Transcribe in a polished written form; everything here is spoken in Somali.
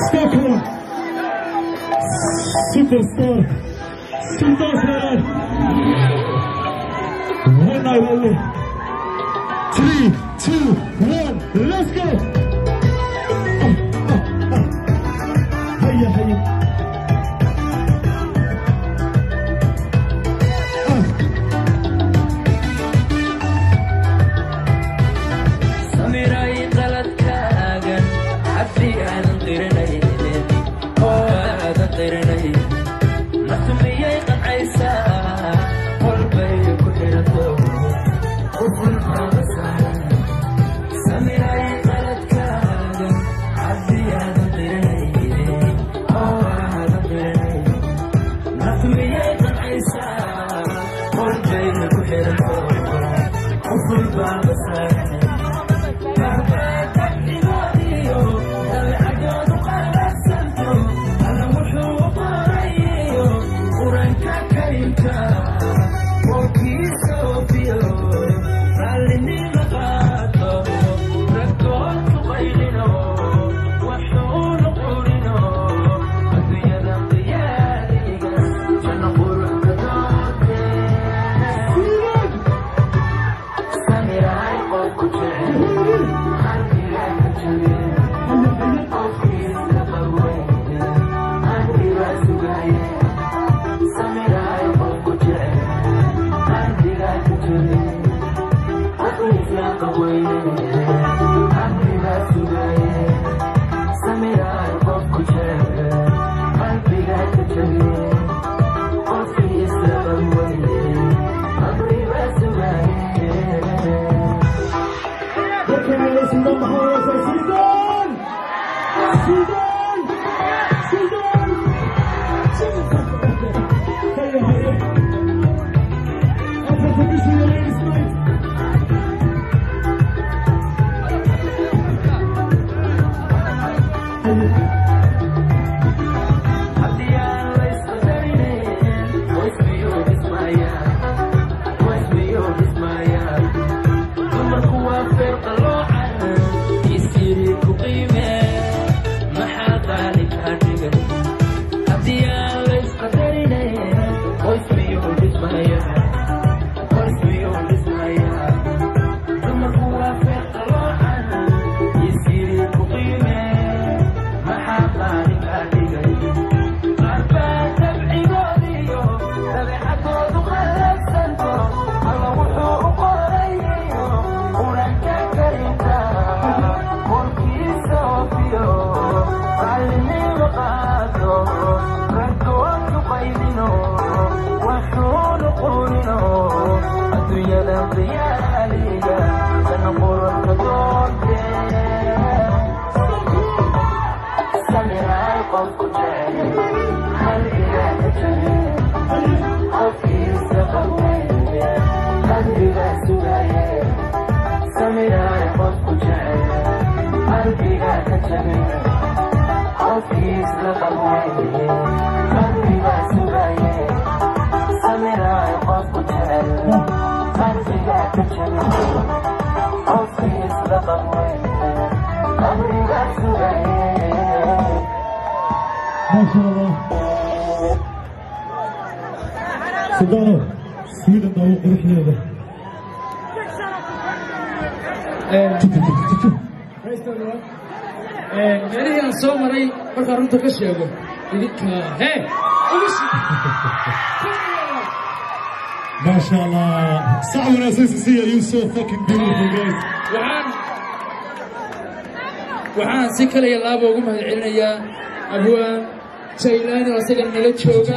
Stockholm. Superstar. Superstar. One night only. 3, 2, 1, let's go. Hiya, hiya. Sudano, Sweden daw urxiyada. Meelahan soo maray marka runta ka sheego idinka MashaAllah. Someone else to see you so fucking beautiful guys. waxaan si kale laabo ugu mahadcelinayaa abwaan Jaylaani oo isaga nala jooga.